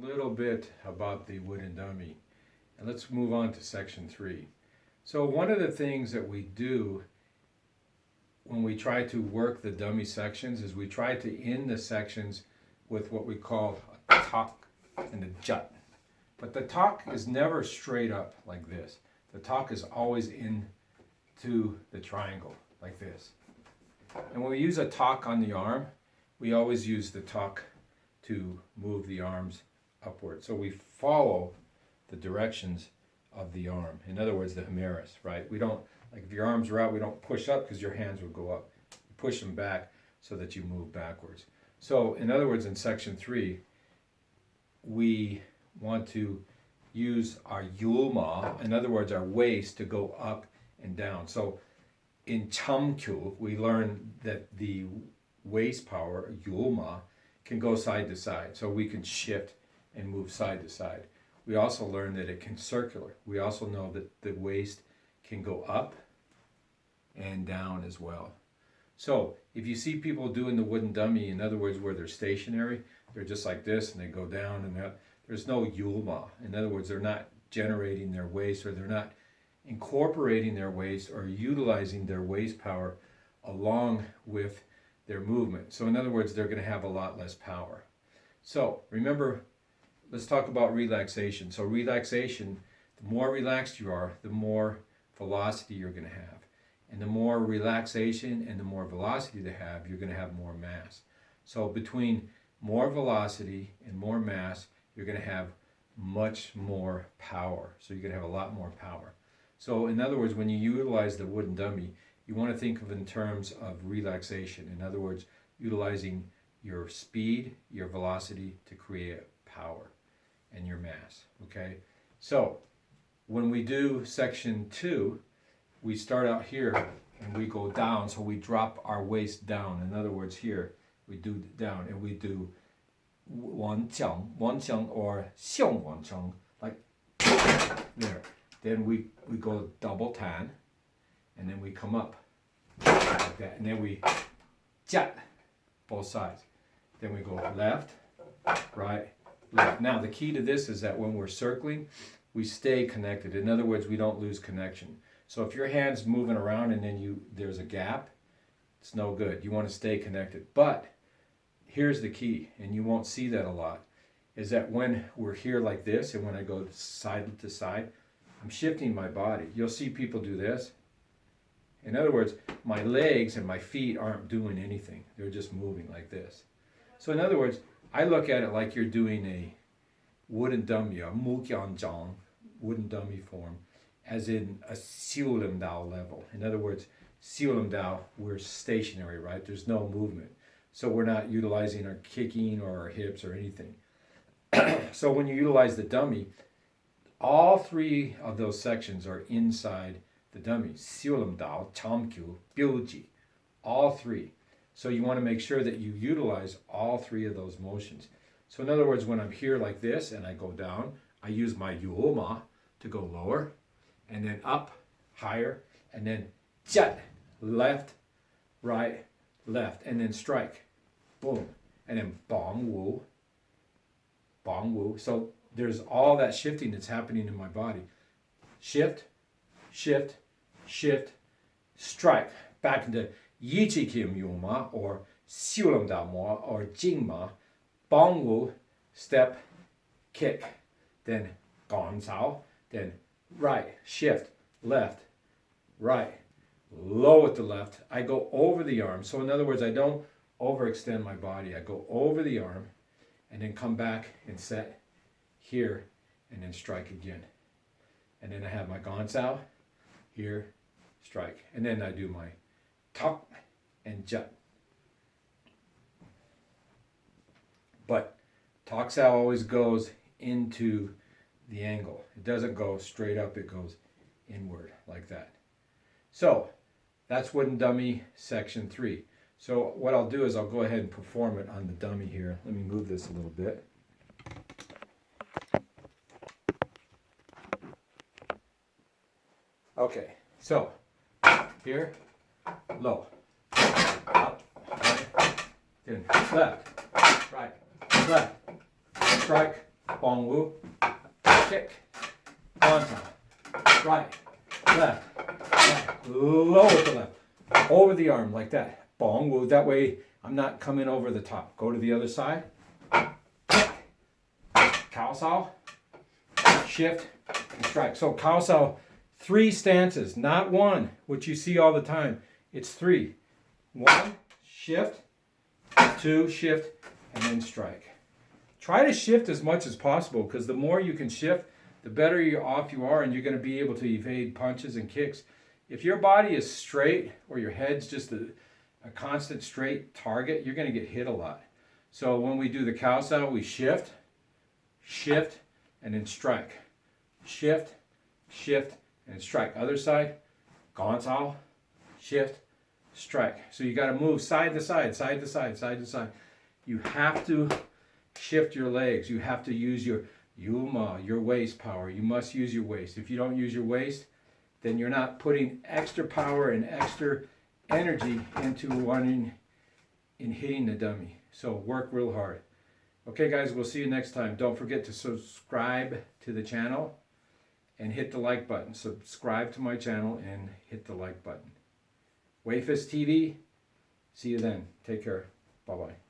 little bit about the wooden dummy, and let's move on to section 3. So one of the things that we do when we try to work the dummy sections is we try to end the sections with what we call a talk and a jut. But the talk is never straight up like this. The talk is always into the triangle like this. And when we use a talk on the arm, we always use the talk to move the arms upward. So we follow the directions of the arm. In other words, the humerus, right? We don't, like if your arms are out, we don't push up because your hands would go up. You push them back so that you move backwards. So in other words, in section 3, we want to use our yulma, in other words, our waist, to go up and down. So in chamkyu, we learn that the waist power, yulma, can go side to side. So we can shift and move side to side. We also learn that it can circular. We also know that the waist can go up and down as well. So if you see people doing the wooden dummy, in other words, where they're stationary, they're just like this and they go down and that, there's no yulma. In other words, they're not generating their waist, or they're not incorporating their waist or utilizing their waist power along with their movement. So in other words, they're going to have a lot less power. So remember, let's talk about relaxation. So relaxation, the more relaxed you are, the more velocity you're going to have. And the more relaxation and the more velocity they have, you're going to have more mass. So between more velocity and more mass, you're going to have much more power. So you're going to have a lot more power. So in other words, when you utilize the wooden dummy, you want to think of it in terms of relaxation. In other words, utilizing your speed, your velocity to create power and your mass. Okay? So when we do section 2, we start out here and we go down, so we drop our waist down. In other words, here we do down and we do 完枪 or 向完枪, like there. Then we go double tan, and then we come up like that, and then we jat both sides. Then we go left, right, left. Now the key to this is that when we're circling, we stay connected. In other words, we don't lose connection. So if your hand's moving around and then there's a gap, it's no good. You want to stay connected. But here's the key, and you won't see that a lot, is that when we're here like this and when I go side to side, I'm shifting my body. You'll see people do this. In other words, my legs and my feet aren't doing anything. They're just moving like this. So in other words, I look at it like you're doing a wooden dummy, a mukyanjang, wooden dummy form, as in a Siulim Dao level. In other words, Siulim Dao, we're stationary, right? There's no movement. So we're not utilizing our kicking or our hips or anything. So when you utilize the dummy, all 3 of those sections are inside the dummy. Siulim Dao, Chamkyu, Byoji, all 3. So you want to make sure that you utilize all 3 of those motions. So in other words, when I'm here like this and I go down, I use my yuoma to go lower, and then up, higher, and then jat, left, right, left, and then strike, boom, and then bong wu. So there's all that shifting that's happening in my body. Shift, shift, shift, strike, back into yichi kim yuma, or siulam da mo, or jingma, bong wu, step, kick, then gong cao, then right, shift, left, right, low at the left. I go over the arm. So in other words, I don't overextend my body. I go over the arm and then come back and set here and then strike again. And then I have my gansao here, strike. And then I do my tok and jut. But toksao always goes into the angle. It doesn't go straight up, it goes inward like that. So that's wooden dummy section 3. So what I'll do is I'll go ahead and perform it on the dummy here. Let me move this a little bit. Okay, so here, low, up, right, then left, right, left, strike, bong wu, kick, Gonzal, right, left, right, lower to left, over the arm like that, bong wu. That way I'm not coming over the top. Go to the other side, kick, Cao Sao, shift, and strike. So Cao Sao, 3 stances, not 1, which you see all the time. It's 3. 1, shift, 2, shift, and then strike. Try to shift as much as possible, because the more you can shift, the better off you are, and you're going to be able to evade punches and kicks. If your body is straight, or your head's just a constant straight target, you're going to get hit a lot. So when we do the Cao Sao, we shift, and then strike. Shift, and strike. Other side, Gonzal, shift, strike. So you got to move side to side, side to side, side to side. You have to shift your legs. You have to use your Yuma, your waist power. You must use your waist. If you don't use your waist, then you're not putting extra power and extra energy into running and hitting the dummy. So work real hard. Okay guys, we'll see you next time. Don't forget to subscribe to the channel and hit the like button. Subscribe to my channel and hit the like button. Wayfist TV, see you then. Take care. Bye-bye.